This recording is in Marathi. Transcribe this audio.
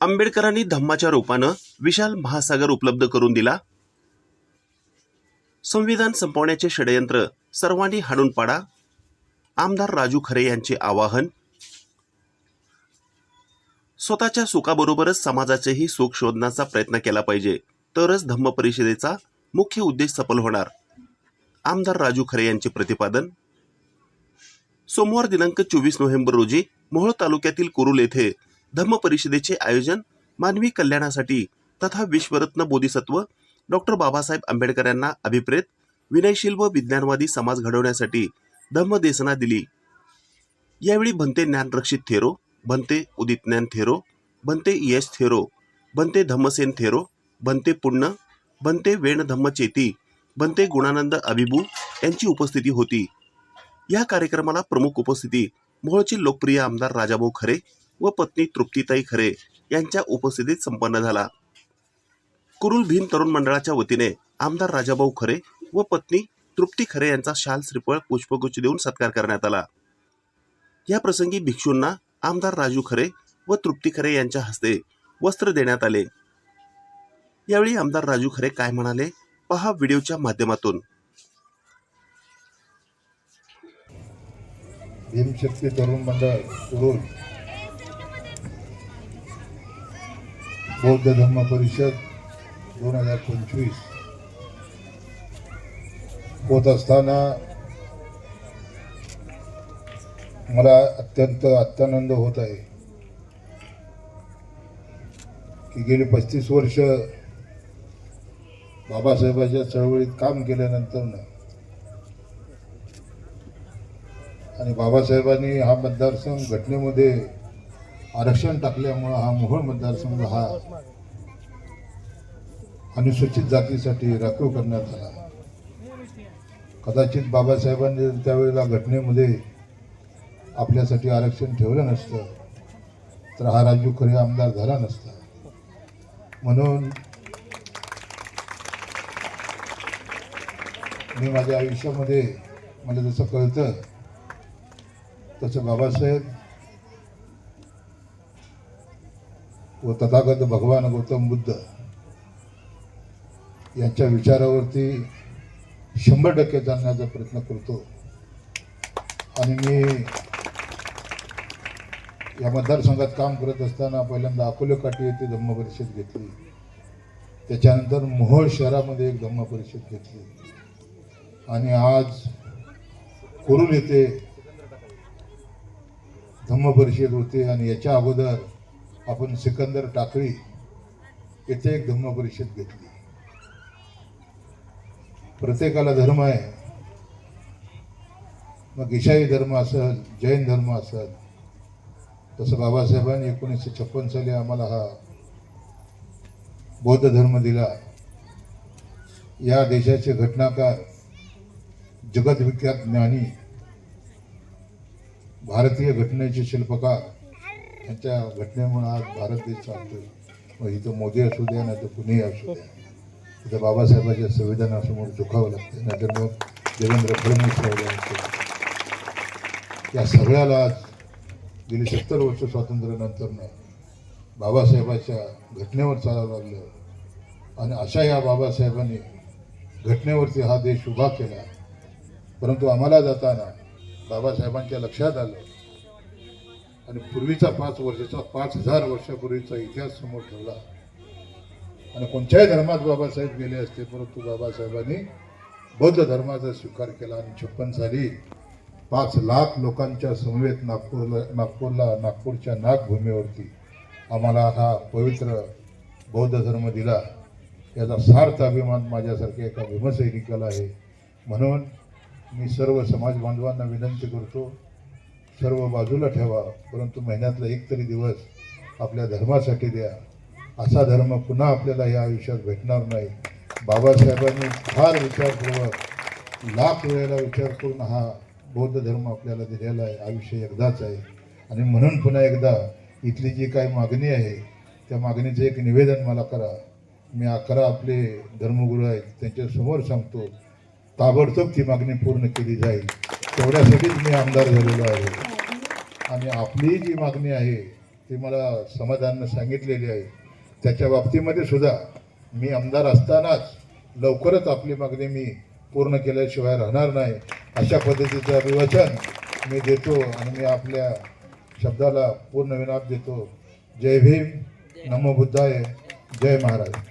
आंबेडकरांनी धम्माच्या रूपानं विशाल महासागर उपलब्ध करून दिला. संविधान संपवण्याचे षडयंत्र सर्वांनी हाणून पाडा. आमदार राजू खरे यांचे आवाहन. स्वतःच्या सुखाबरोबरच समाजाचेही सुख शोधण्याचा प्रयत्न केला पाहिजे, तरच धम्म परिषदेचा मुख्य उद्देश सफल होणार. आमदार राजू खरे यांचे प्रतिपादन. सोमवार दिनांक 24 नोव्हेंबर रोजी मोहोळ तालुक्यातील कुरुल येथे धम्म परिषदेचे आयोजन मानवी कल्याणासाठी तथा विश्वरत्न बोधिसत्व डॉक्टर बाबासाहेब आंबेडकर यांना अभिप्रेत विनयशील व विज्ञानवादी समाज घडवण्यासाठी धम्म देसना दिली. यावेळी भंते ज्ञानरक्षित थेरो, भंते उदित ज्ञान थेरो, भंते यश थेरो, भंते धम्मसेन थेरो, भंते पुण्य, भंते वेण धम्म चेती, भंते गुणानंद अभिभू यांची उपस्थिती होती. या कार्यक्रमाला प्रमुख उपस्थिती मोहोळचे लोकप्रिय आमदार राजाभाऊ खरे व पत्नी तृप्तीताई खरे यांच्या उपस्थितीत संपन्न झाला. कुरुल भीम तरुण मंडळाच्या वतीने आमदार राजाभाऊ खरे व पत्नी तृप्ती खरे यांचा शाल श्रीफळ पुष्पगुच्छ देऊन सत्कार करण्यात आला. या प्रसंगी भिक्षूंना आमदार राजू खरे व तृप्ती खरे यांच्या हस्ते वस्त्र देण्यात आले. यावेळी आमदार राजू खरे काय म्हणाले पहा व्हिडिओच्या माध्यमातून. भीमशक्ती तरुण मंडळ कुरुल बौद्ध धम्म परिषद 2025 होत असताना मला अत्यंत अत्यानंद होत आहे की गेली 35 वर्ष बाबासाहेबांच्या चळवळीत काम केल्यानंतर आणि बाबासाहेबांनी हा मतदारसंघ घटनेमध्ये आरक्षण टाकल्यामुळे हा मोहोळ मतदारसंघ हा अनुसूचित जातीसाठी राखीव करण्यात आला. कदाचित बाबासाहेबांनी त्यावेळेला घटनेमध्ये आपल्यासाठी आरक्षण ठेवलं नसतं तर हा राजू खरे आमदार झाला नसता. म्हणून मी माझ्या आयुष्यामध्ये मला जसं कळतं तसं बाबासाहेब व तथागत भगवान गौतम बुद्ध यांच्या विचारावरती 100% जाणण्याचा प्रयत्न करतो. आणि मी या मतदारसंघात काम करत असताना पहिल्यांदा अकोले काठी येथे धम्म परिषद घेतली, त्याच्यानंतर मोहोळ शहरामध्ये एक धम्म परिषद घेतली आणि आज कुरुल येथे धम्म परिषद होते. आणि याच्या अगोदर आपण सिकंदर टाकळी येथे एक धम्म परिषद घेतली. प्रत्येकाला धर्म आहे, मग ईसाई धर्म असेल, जैन धर्म असेल. तसं बाबासाहेबांनी 1956 साली आम्हाला हा बौद्ध धर्म दिला. या देशाचे घटनाकार, जगद्विख्यात ज्ञानी, भारतीय घटनेचे शिल्पकार यांच्या घटनेमुळे आज भारत देश चालतोय. मग इथं मोदी असू द्या नाही तर कुणीही असू द्या, इथं बाबासाहेबांच्या संविधानासमोर झुकावं लागतं, नाहीतर मग देवेंद्र फडणवीस राहिले असते. या सगळ्याला आज गेली 70 वर्ष स्वातंत्र्यानंतर बाबासाहेबांच्या घटनेवर चालावं लागलं. आणि अशा या बाबासाहेबांनी घटनेवरती हा देश उभा केला. परंतु आम्हाला जाताना बाबासाहेबांच्या लक्षात आलं आणि पूर्वीचा 5000 वर्षापूर्वीचा इतिहास समोर ठेवला. आणि कोणत्याही धर्मात बाबासाहेब गेले असते, परंतु बाबासाहेबांनी बौद्ध धर्माचा स्वीकार केला. आणि 56 साली 5 लाख लोकांच्या समवेत नागपूरच्या नागभूमीवरती आम्हाला हा पवित्र बौद्ध धर्म दिला. याचा सार्थ अभिमान माझ्यासारख्या एका भीमसैनिकाला आहे. म्हणून मी सर्व समाज बांधवांना विनंती करतो, सर्व बाजूला ठेवा, परंतु महिन्यातला एक तरी दिवस आपल्या धर्मासाठी द्या. असा धर्म पुन्हा आपल्याला या आयुष्यात भेटणार नाही. बाबासाहेबांनी फार विचारपूर्वक, लाख वेळेला विचार करून हा बौद्ध धर्म आपल्याला दिलेला आहे. आयुष्य एकदाच आहे. आणि म्हणून पुन्हा एकदा इथली जी काही मागणी आहे त्या मागणीचं एक निवेदन मला करा. मी 11 आपले धर्मगुरू आहेत त्यांच्यासमोर सांगतो, ताबडतोब ती मागणी पूर्ण केली जाईल. तेवढ्यासाठीच मी आमदार झालेलो आहे. आणि आपली जी मागणी आहे ती मला समाधानानं सांगितलेली आहे. त्याच्या बाबतीमध्ये सुद्धा मी आमदार असतानाच लवकरच आपली मागणी मी पूर्ण केल्याशिवाय राहणार नाही, अशा पद्धतीचं अभिवचन मी देतो आणि मी आपल्या शब्दाला पूर्ण विराम देतो. जय भीम, नमो बुद्धाय, जय महाराज.